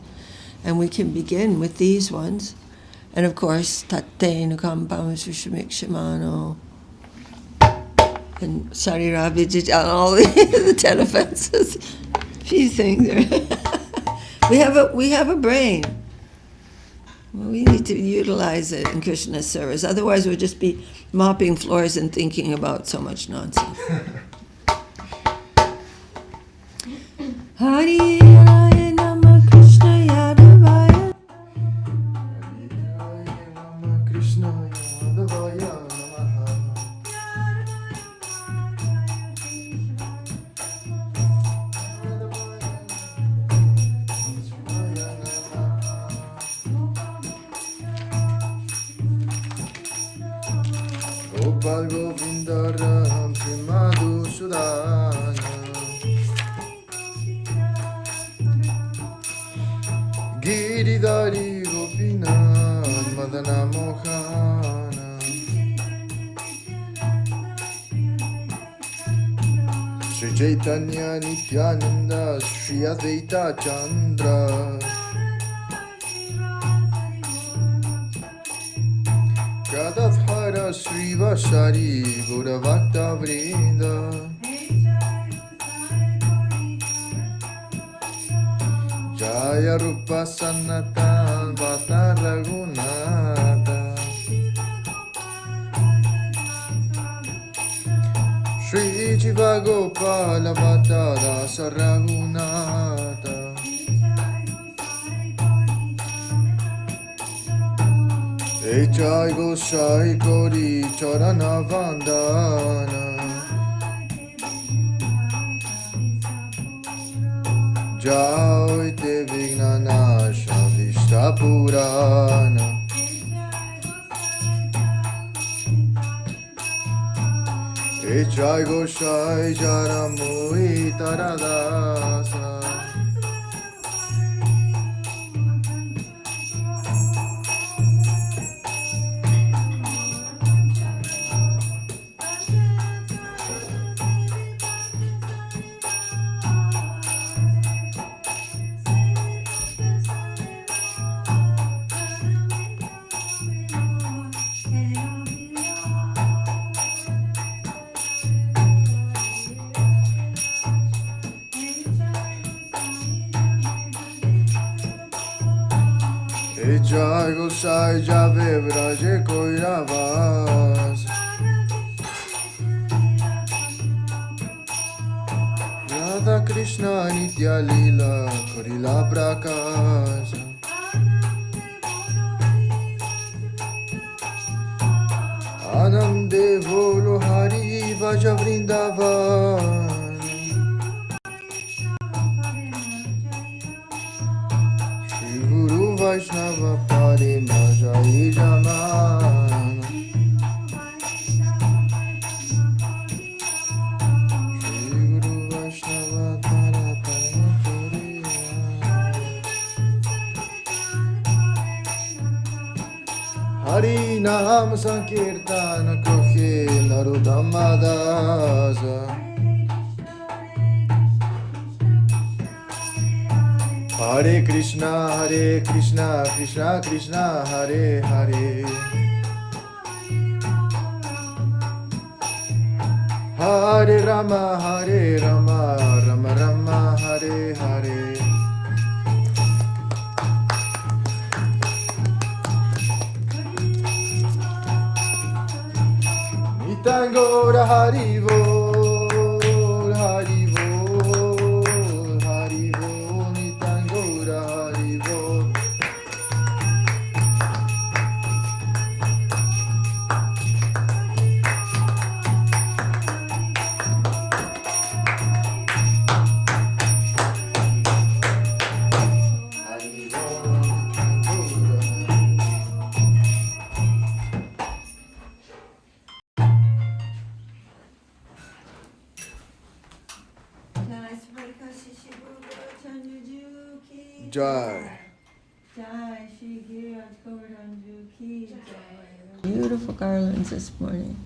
And we can begin with these ones. And of course, Tate Nukampam Sushmikshimano and Sarira Vijay, all the 10 offenses. Few things. We have a brain. We need to utilize it in Krishna's service. Otherwise, we'll just be mopping floors and thinking about so much nonsense. Hari Raya Nama Krishna Yadavaya. Hari Rama Krishna Yadavaya Namaha. Gopal Govinda Ram Srimadu Sudana Giridhari Gopinath Madana Mohana Sri Chaitanya Nityananda Sri Advaita Chandra Gadadhara Sri Vasari Gauravakta Vrinda Jaya Rupa Sanatan Vata Raghunata Shri Jiva Gopala Vata Rasa Raghunata Jai Gosai Gauri Charana Vandana Jai Te Vignanasha Vishta Purana Jai Gosai Jaramoi Taradasa. Jai Gosai Jave Vraje Koiravas. Radha Krishna Nitya Lila Korila Prakasa. Anande Volo Hari Vaja Vrindavan. Vaishnava Pari Majai Jaman. Shri Guru Vaishnava Taratama Puriya. Hari Nam Sankirtana Kohe Narudama Dasa. Hare Krishna, Krishna Krishna, Hare Hare. Hare Rama, Rama Rama, Hare Hare. Nitangora Haribo. Jai. Jai Shri Giraj Govardhanju Ki Jai. Beautiful garlands this morning.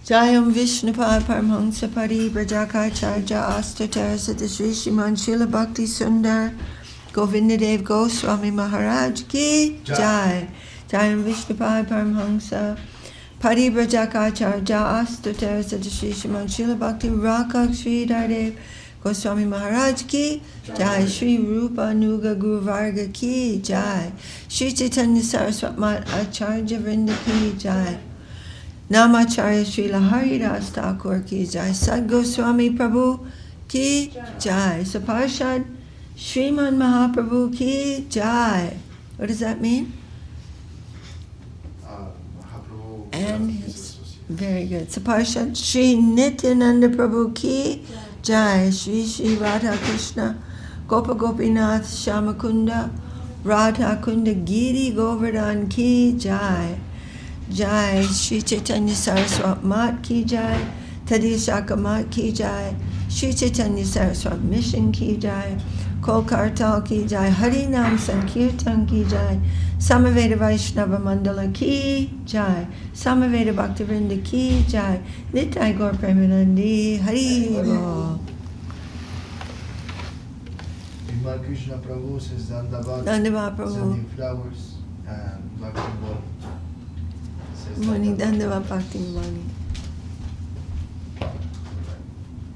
Jayam Vishnupad Paramhansa Pari Brajakacharya Astatara Sadashri Shriman Srila Bhakti Sundar Govindadev Goswami Maharaj Ki Jai. Jayam Vishnupad Paramhansa Pari Brajakacharya Astatara Sadashri Shriman Srila Bhakti Rakak Sri Dardev Goswami Maharaj Ki Jai. Shri Rupa Nuga Guru Varga Ki Jai. Shri Chaitanya Saraswat Mat Acharya Vrinda Ki Jai. Namacharya Shri Lahari Das Thakur Ki Jai. Sad Goswami Prabhu Ki Jai. Saparshad Sriman Mahaprabhu Ki Jai. What does that mean? Mahaprabhu And his, very good. Saparshad Shri Nityananda Prabhu Ki Jai. Shri Shri Radha Krishna Gopa Gopinath Shamakunda Radha Kunda Giri Govardhan Ki Jai. Jai Shri Chaitanya Saraswat Mat Ki Jai. Tadishaka Mat Ki Jai. Shri Chaitanya Saraswat Mission Ki Jai. Kol Kartal Ki Jai. Hari Nam Sankirtan Ki Jai. Samaveda Vaishnava Mandala Ki Jai. Samaveda Bhaktivinoda Ki Jai. Nitai Gaur Premanandi Hari Bol. Vimal Krishna Prabhu says Dandavat. Dandavat Prabhu. Sending flowers and Bhakti Bol says Morning Dandavat. Dandavat Bhakti Mani.